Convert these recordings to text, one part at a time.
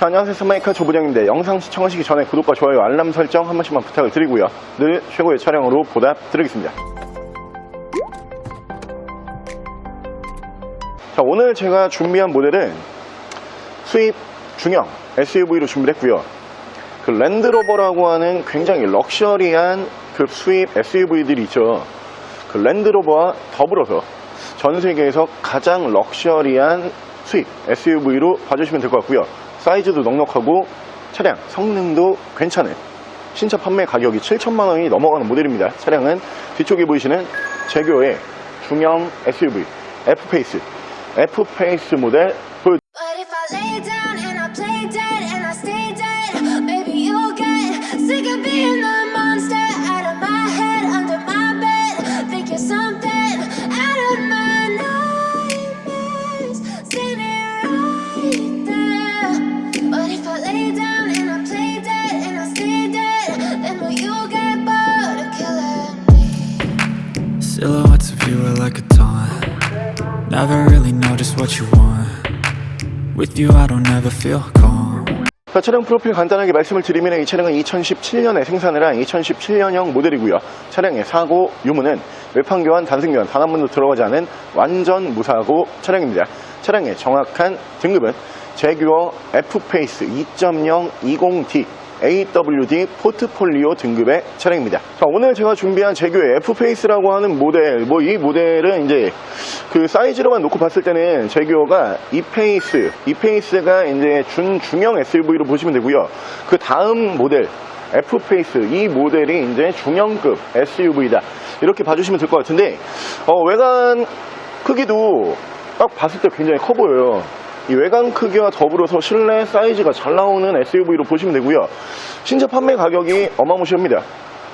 자, 안녕하세요. 스마이카 조부장입니다. 영상 시청하시기 전에 구독과 좋아요, 알람 설정 한 번씩만 부탁을 드리고요. 늘 최고의 촬영으로 보답드리겠습니다. 자, 오늘 제가 준비한 모델은 수입 중형 SUV로 준비를 했고요. 그 랜드로버라고 하는 굉장히 럭셔리한 그 수입 SUV들이 있죠. 그 랜드로버와 더불어서 전 세계에서 가장 럭셔리한 수입 SUV로 봐주시면 될 것 같고요. 사이즈도 넉넉하고 차량 성능도 괜찮은 신차 판매 가격이 7천만 원이 넘어가는 모델입니다. 차량은 뒤쪽에 보이시는 제교의 중형 SUV F-페이스 모델 Silhouettes of you are like a taunt. Never really know just what you want. With you I don't ever feel calm. 자, 차량 프로필 간단하게 말씀을 드리면 이 차량은 2017년에 생산을 한 2017년형 모델이고요. 차량의 사고 유무는 외판 교환, 단순 교환 단 한 번도 들어가지 않은 완전 무사고 차량입니다. 차량의 정확한 등급은 제규어 F-페이스 2.0 20D AWD 포트폴리오 등급의 차량입니다. 자, 오늘 제가 준비한 제규의 F-페이스라고 하는 모델, 이 모델은 이제 그 사이즈로만 놓고 봤을 때는 제규어가 E-페이스가 이제 중형 SUV로 보시면 되고요. 그 다음 모델 F-페이스, 이 모델이 이제 중형급 SUV다. 이렇게 봐주시면 될 것 같은데, 외관 크기도 딱 봤을 때 굉장히 커 보여요. 이 외관 크기와 더불어서 실내 사이즈가 잘 나오는 SUV로 보시면 되고요. 신차 판매 가격이 어마무시합니다.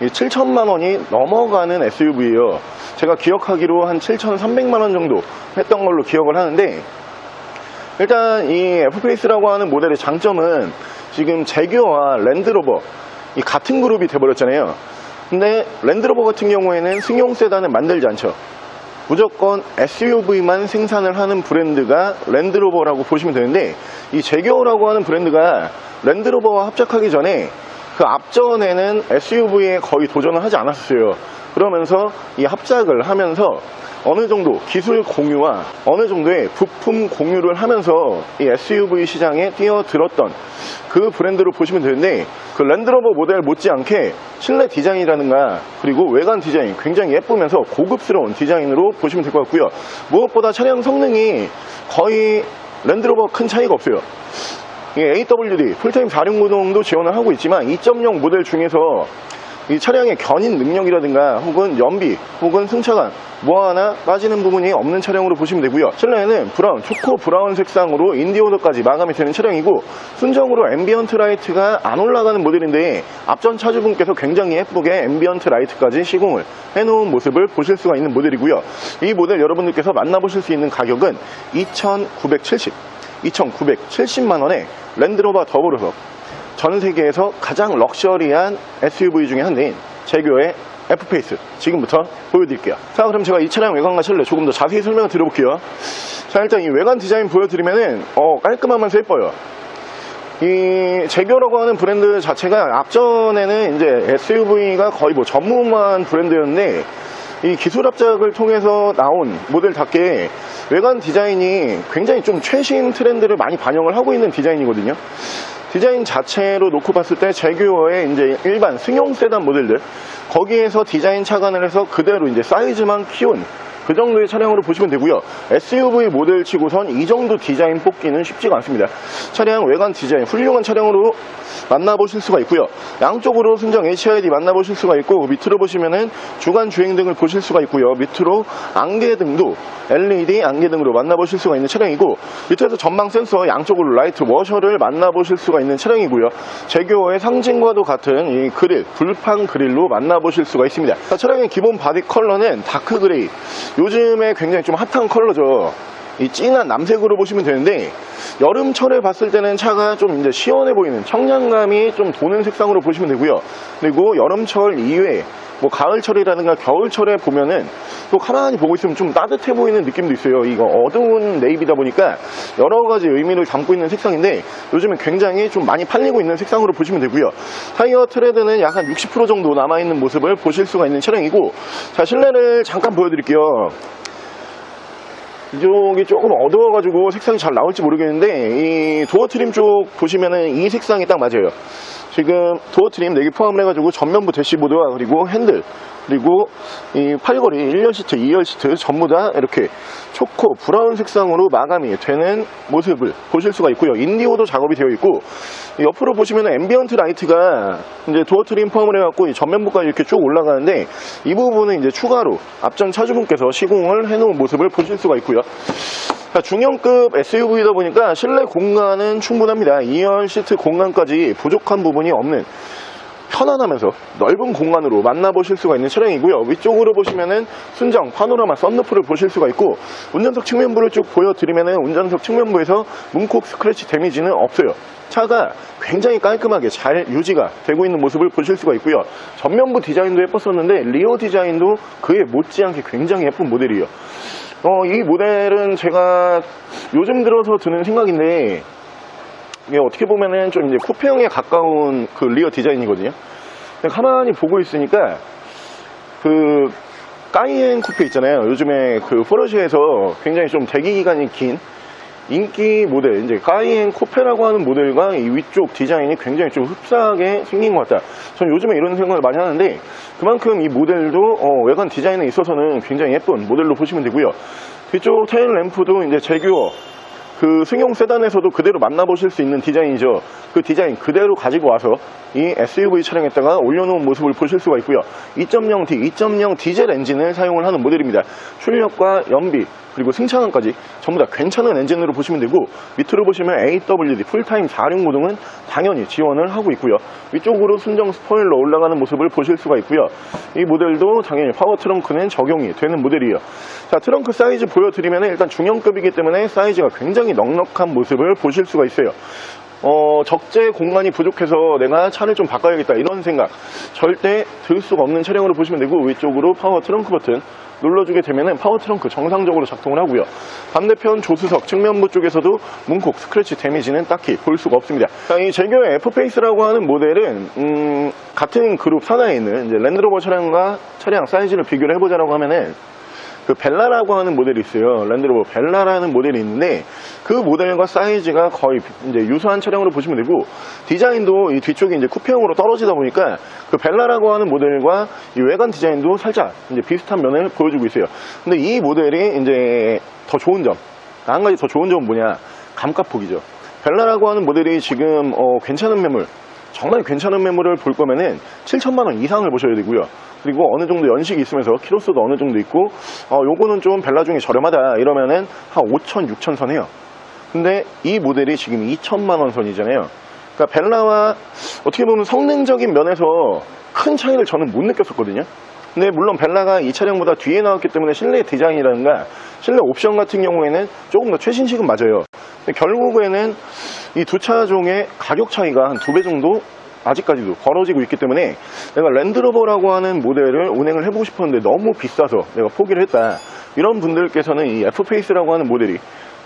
7천만 원이 넘어가는 SUV예요. 제가 기억하기로 한 7,300만 원 정도 했던 걸로 기억을 하는데, 일단 이 F-페이스라고 하는 모델의 장점은 지금 제규어와 랜드로버 이 같은 그룹이 돼버렸잖아요. 근데 랜드로버 같은 경우에는 승용 세단을 만들지 않죠. 무조건 SUV만 생산을 하는 브랜드가 랜드로버라고 보시면 되는데, 이 제규어라고 하는 브랜드가 랜드로버와 합작하기 전에 그 앞전에는 SUV에 거의 도전을 하지 않았어요. 그러면서 이 합작을 하면서 어느 정도 기술 공유와 어느 정도의 부품 공유를 하면서 이 SUV 시장에 뛰어들었던 그 브랜드로 보시면 되는데, 그 랜드로버 모델 못지않게 실내 디자인이라든가 그리고 외관 디자인 굉장히 예쁘면서 고급스러운 디자인으로 보시면 될 것 같고요. 무엇보다 차량 성능이 거의 랜드로버 큰 차이가 없어요. AWD 풀타임 4륜구동도 지원을 하고 있지만 2.0 모델 중에서 이 차량의 견인 능력이라든가 혹은 연비 혹은 승차감 뭐 하나 빠지는 부분이 없는 차량으로 보시면 되고요. 실내에는 브라운, 초코 브라운 색상으로 인디오더까지 마감이 되는 차량이고, 순정으로 앰비언트 라이트가 안 올라가는 모델인데 앞전 차주분께서 굉장히 예쁘게 앰비언트 라이트까지 시공을 해놓은 모습을 보실 수가 있는 모델이고요. 이 모델 여러분들께서 만나보실 수 있는 가격은 2,970만 원에 랜드로버 더불어서 전 세계에서 가장 럭셔리한 SUV 중에 한 대인 제규어의 F-페이스 지금부터 보여드릴게요. 자, 그럼 제가 이 차량 외관과 실내 조금 더 자세히 설명을 드려볼게요. 자, 일단 이 외관 디자인 보여드리면은 깔끔하면서 예뻐요. 이 제규어라고 하는 브랜드 자체가 앞전에는 이제 SUV가 거의 뭐 전무한 브랜드였는데, 이 기술 합작을 통해서 나온 모델답게 외관 디자인이 굉장히 좀 최신 트렌드를 많이 반영을 하고 있는 디자인이거든요. 디자인 자체로 놓고 봤을 때 제규어의 이제 일반 승용 세단 모델들, 거기에서 디자인 착안을 해서 그대로 이제 사이즈만 키운 그 정도의 차량으로 보시면 되고요. SUV 모델 치고선 이 정도 디자인 뽑기는 쉽지가 않습니다. 차량 외관 디자인 훌륭한 차량으로 만나보실 수가 있고요. 양쪽으로 순정 HID 만나보실 수가 있고, 밑으로 보시면은 주간 주행등을 보실 수가 있고요. 밑으로 안개등도 LED 안개등으로 만나보실 수가 있는 차량이고, 밑에서 전방 센서 양쪽으로 라이트 워셔를 만나보실 수가 있는 차량이고요. 제규어의 상징과도 같은 이 그릴, 불판 그릴로 만나보실 수가 있습니다. 자, 차량의 기본 바디 컬러는 다크 그레이, 요즘에 굉장히 좀 핫한 컬러죠. 이 진한 남색으로 보시면 되는데, 여름철에 봤을 때는 차가 좀 이제 시원해 보이는 청량감이 좀 도는 색상으로 보시면 되고요. 그리고 여름철 이외에 뭐 가을철이라든가 겨울철에 보면은 또 가만히 보고 있으면 좀 따뜻해 보이는 느낌도 있어요. 이거 어두운 네이비다 보니까 여러 가지 의미를 담고 있는 색상인데, 요즘에 굉장히 좀 많이 팔리고 있는 색상으로 보시면 되고요. 타이어 트레드는 약 한 60% 정도 남아있는 모습을 보실 수가 있는 차량이고, 자, 실내를 잠깐 보여드릴게요. 이쪽이 조금 어두워가지고 색상이 잘 나올지 모르겠는데, 이 도어 트림 쪽 보시면은 이 색상이 딱 맞아요. 지금 도어 트림 4개 포함을 해가지고 전면부 대시보드와 그리고 핸들, 그리고 이 팔걸이 1열 시트, 2열 시트 전부 다 이렇게 초코 브라운 색상으로 마감이 되는 모습을 보실 수가 있고요. 인디오도 작업이 되어 있고, 옆으로 보시면 앰비언트 라이트가 이제 도어 트림 포함을 해갖고 이 전면부까지 이렇게 쭉 올라가는데, 이 부분은 이제 추가로 앞전 차주분께서 시공을 해놓은 모습을 보실 수가 있고요. 중형급 SUV다 보니까 실내 공간은 충분합니다. 2열 시트 공간까지 부족한 부분이 없는 편안하면서 넓은 공간으로 만나보실 수가 있는 차량이고요. 위쪽으로 보시면은 순정 파노라마 썬루프를 보실 수가 있고, 운전석 측면부를 쭉 보여드리면은 운전석 측면부에서 문콕 스크래치 데미지는 없어요. 차가 굉장히 깔끔하게 잘 유지가 되고 있는 모습을 보실 수가 있고요. 전면부 디자인도 예뻤었는데 리어 디자인도 그에 못지않게 굉장히 예쁜 모델이에요. 이 모델은 제가 요즘 들어서 드는 생각인데, 이게 어떻게 보면은 좀 이제 쿠페형에 가까운 그 리어 디자인이거든요. 가만히 보고 있으니까 그 까이엔 쿠페 있잖아요. 요즘에 그 포르쉐에서 굉장히 좀 대기 기간이 긴 인기 모델, 이제 까이엔 쿠페라고 하는 모델과 이 위쪽 디자인이 굉장히 좀 흡사하게 생긴 것 같다. 전 요즘에 이런 생각을 많이 하는데, 그만큼 이 모델도 외관 디자인에 있어서는 굉장히 예쁜 모델로 보시면 되고요. 뒤쪽 테일 램프도 이제 제규어 그 승용 세단에서도 그대로 만나보실 수 있는 디자인이죠. 그 디자인 그대로 가지고 와서 이 SUV 차량에다가 올려놓은 모습을 보실 수가 있고요. 2.0D, 2.0 디젤 엔진을 사용을 하는 모델입니다. 출력과 연비, 그리고 승차감까지 전부 다 괜찮은 엔진으로 보시면 되고, 밑으로 보시면 AWD 풀타임 4륜 구동은 당연히 지원을 하고 있고요. 위쪽으로 순정 스포일러 올라가는 모습을 보실 수가 있고요. 이 모델도 당연히 파워 트렁크는 적용이 되는 모델이에요. 자, 트렁크 사이즈 보여드리면 일단 중형급이기 때문에 사이즈가 굉장히 넉넉한 모습을 보실 수가 있어요. 적재 공간이 부족해서 내가 차를 좀 바꿔야겠다 이런 생각 절대 들 수가 없는 차량으로 보시면 되고, 위쪽으로 파워 트렁크 버튼 눌러주게 되면 파워 트렁크 정상적으로 작동을 하고요. 반대편 조수석 측면부 쪽에서도 문콕 스크래치 데미지는 딱히 볼 수가 없습니다. 자, 이 제규어의 F페이스라고 하는 모델은 같은 그룹 산하에 있는 이제 랜드로버 차량과 차량 사이즈를 비교를 해보자라고 하면은 그 벨라라고 하는 모델이 있어요. 랜드로버 벨라라는 모델이 있는데, 그 모델과 사이즈가 거의 이제 유사한 차량으로 보시면 되고, 디자인도 이 뒤쪽이 이제 쿠페형으로 떨어지다 보니까 그 벨라라고 하는 모델과 이 외관 디자인도 살짝 이제 비슷한 면을 보여주고 있어요. 근데 이 모델이 이제 더 좋은 점, 한 가지 더 좋은 점은 뭐냐? 감가폭이죠. 벨라라고 하는 모델이 지금 괜찮은 매물, 정말 괜찮은 매물을 볼 거면은 7천만 원 이상을 보셔야 되고요. 그리고 어느 정도 연식이 있으면서 키로수도 어느 정도 있고, 요거는 좀 벨라 중에 저렴하다 이러면은 한 5천, 6천 선 해요. 근데 이 모델이 지금 2천만 원 선이잖아요. 그러니까 벨라와 어떻게 보면 성능적인 면에서 큰 차이를 저는 못 느꼈었거든요. 근데 물론 벨라가 이 차량보다 뒤에 나왔기 때문에 실내 디자인이라든가 실내 옵션 같은 경우에는 조금 더 최신식은 맞아요. 근데 결국에는 이 두 차종의 가격 차이가 한 2배 정도 아직까지도 벌어지고 있기 때문에, 내가 랜드로버라고 하는 모델을 운행을 해보고 싶었는데 너무 비싸서 내가 포기를 했다, 이런 분들께서는 이 F페이스라고 하는 모델이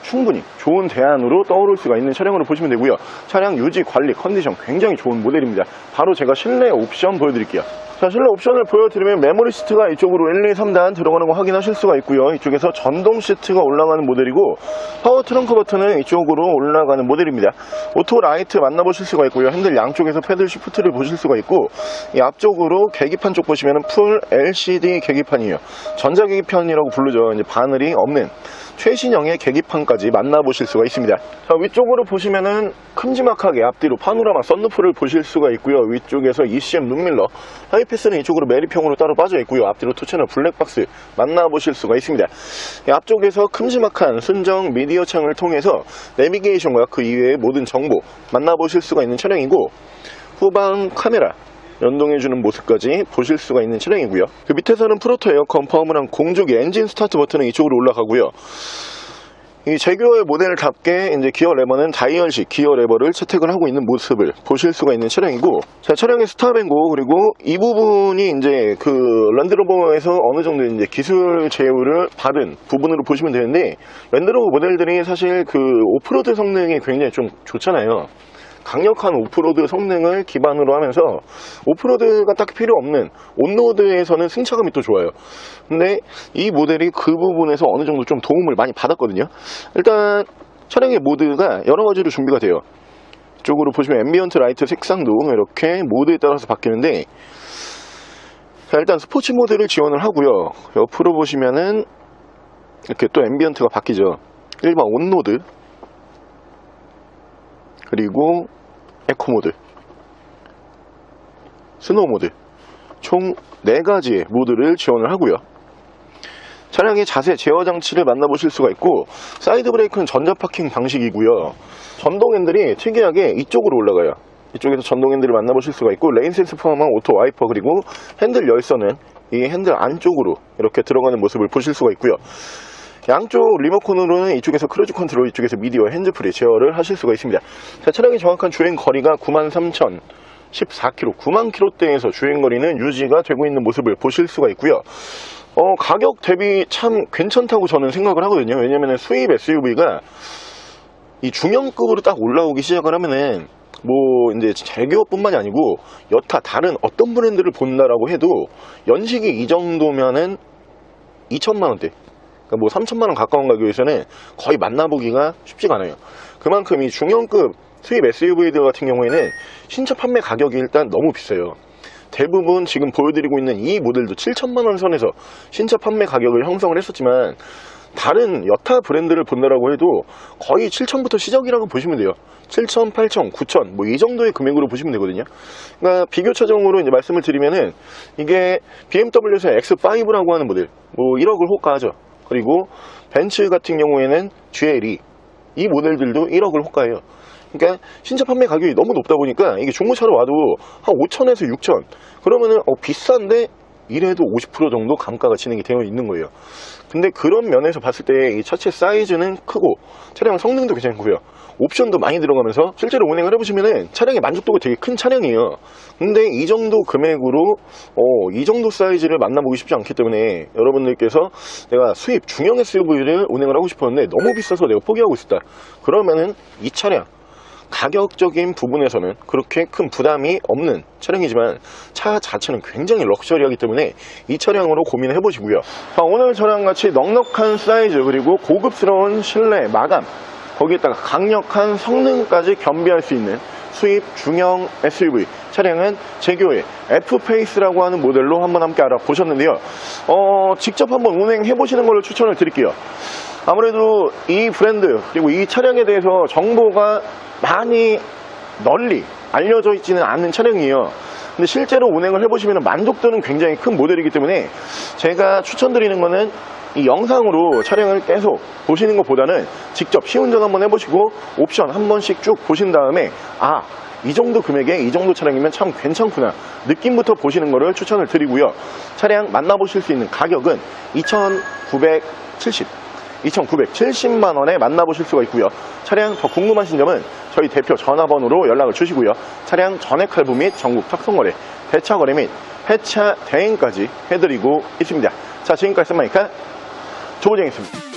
충분히 좋은 대안으로 떠오를 수가 있는 차량으로 보시면 되고요. 차량 유지, 관리, 컨디션 굉장히 좋은 모델입니다. 바로 제가 실내 옵션 보여드릴게요. 자, 실내 옵션을 보여드리면 메모리 시트가 이쪽으로 1, 2, 3단 들어가는 거 확인하실 수가 있고요. 이쪽에서 전동 시트가 올라가는 모델이고, 파워 트렁크 버튼은 이쪽으로 올라가는 모델입니다. 오토 라이트 만나보실 수가 있고요. 핸들 양쪽에서 패들 시프트를 보실 수가 있고, 이 앞쪽으로 계기판 쪽 보시면 풀 LCD 계기판이에요. 전자 계기판이라고 부르죠. 이제 바늘이 없는 최신형의 계기판까지 만나보실 수가 있습니다. 자, 위쪽으로 보시면은 큼지막하게 앞뒤로 파노라마 썬루프를 보실 수가 있고요. 위쪽에서 ECM 룸밀러, 하이패스는 이쪽으로 매립형으로 따로 빠져 있고요. 앞뒤로 2채널 블랙박스 만나보실 수가 있습니다. 앞쪽에서 큼지막한 순정 미디어 창을 통해서 내비게이션과 그 이외의 모든 정보 만나보실 수가 있는 차량이고, 후방 카메라 연동해주는 모습까지 보실 수가 있는 차량이고요. 그 밑에서는 프로토 에어컨, 파워문항, 공조기, 엔진 스타트 버튼은 이쪽으로 올라가고요. 이 제규어의 모델답게 이제 기어 레버는 다이얼식 기어 레버를 채택을 하고 있는 모습을 보실 수가 있는 차량이고, 자, 차량의 스탑앤고, 그리고 이 부분이 이제 그 랜드로버에서 어느 정도 이제 기술 제휴를 받은 부분으로 보시면 되는데, 랜드로버 모델들이 사실 그 오프로드 성능이 굉장히 좀 좋잖아요. 강력한 오프로드 성능을 기반으로 하면서 오프로드가 딱히 필요 없는 온로드에서는 승차감이 또 좋아요. 근데 이 모델이 그 부분에서 어느 정도 좀 도움을 많이 받았거든요. 일단 차량의 모드가 여러 가지로 준비가 돼요. 이쪽으로 보시면 앰비언트 라이트 색상도 이렇게 모드에 따라서 바뀌는데, 자, 일단 스포츠 모드를 지원을 하고요. 옆으로 보시면은 이렇게 또 앰비언트가 바뀌죠. 일반 온로드, 그리고 에코 모드, 스노우 모드, 총 4가지의 모드를 지원을 하고요. 차량의 자세 제어 장치를 만나보실 수가 있고, 사이드 브레이크는 전자 파킹 방식이고요. 전동 핸들이 특이하게 이쪽으로 올라가요. 이쪽에서 전동 핸들을 만나보실 수가 있고, 레인 센스 포함한 오토 와이퍼, 그리고 핸들 열선은 이 핸들 안쪽으로 이렇게 들어가는 모습을 보실 수가 있고요. 양쪽 리모컨으로는 이쪽에서 크루즈 컨트롤, 이쪽에서 미디어 핸즈프리 제어를 하실 수가 있습니다. 자, 차량의 정확한 주행 거리가 93,014km, 9만 km대에서 주행 거리는 유지가 되고 있는 모습을 보실 수가 있고요. 가격 대비 참 괜찮다고 저는 생각을 하거든요. 왜냐면 수입 SUV가 이 중형급으로 딱 올라오기 시작을 하면은 뭐 이제 제규어뿐만이 아니고 여타 다른 어떤 브랜드를 본다라고 해도 연식이 이 정도면은 2천만 원대, 그러니까 뭐 3천만 원 가까운 가격에서는 거의 만나보기가 쉽지가 않아요. 그만큼 이 중형급 수입 SUV들 같은 경우에는 신차 판매 가격이 일단 너무 비싸요. 대부분 지금 보여드리고 있는 이 모델도 7천만 원 선에서 신차 판매 가격을 형성을 했었지만, 다른 여타 브랜드를 본다라고 해도 거의 7천부터 시작이라고 보시면 돼요. 7천, 8천, 9천 뭐 이 정도의 금액으로 보시면 되거든요. 그러니까 비교 차종으로 이제 말씀을 드리면은, 이게 BMW에서 X5라고 하는 모델, 뭐 1억을 호가하죠. 그리고 벤츠 같은 경우에는 GLE, 이 모델들도 1억을 호가해요. 그러니까 신차 판매 가격이 너무 높다 보니까 이게 중고차로 와도 한 5천에서 6천, 그러면은 비싼데 이래도 50% 정도 감가가 진행이 되어 있는 거예요. 근데 그런 면에서 봤을 때 이 차체 사이즈는 크고 차량 성능도 괜찮고요. 옵션도 많이 들어가면서 실제로 운행을 해보시면은 차량의 만족도가 되게 큰 차량이에요. 근데 이 정도 금액으로 이 정도 사이즈를 만나보기 쉽지 않기 때문에, 여러분들께서 내가 수입 중형 SUV를 운행을 하고 싶었는데 너무 비싸서 내가 포기하고 있다, 그러면은 이 차량 가격적인 부분에서는 그렇게 큰 부담이 없는 차량이지만 차 자체는 굉장히 럭셔리하기 때문에 이 차량으로 고민을 해보시고요. 자, 오늘 저랑 같이 넉넉한 사이즈, 그리고 고급스러운 실내 마감, 거기에다가 강력한 성능까지 겸비할 수 있는 수입 중형 SUV 차량은 제규어의 F-페이스라고 하는 모델로 한번 함께 알아보셨는데요. 직접 한번 운행해 보시는 걸로 추천을 드릴게요. 아무래도 이 브랜드 그리고 이 차량에 대해서 정보가 많이 널리 알려져 있지는 않은 차량이에요. 근데 실제로 운행을 해보시면 만족도는 굉장히 큰 모델이기 때문에 제가 추천드리는 거는 이 영상으로 차량을 계속 보시는 것보다는 직접 시운전 한번 해보시고 옵션 한 번씩 쭉 보신 다음에, 이 정도 금액에 이 정도 차량이면 참 괜찮구나 느낌부터 보시는 거를 추천을 드리고요. 차량 만나보실 수 있는 가격은 2,970만 원에 만나보실 수가 있고요. 차량 더 궁금하신 점은 저희 대표 전화번호로 연락을 주시고요. 차량 전액 할부 및 전국 탁송거래, 대차거래 및 폐차 대행까지 해드리고 있습니다. 자, 지금까지 쌤마이카 조보정이었습니다.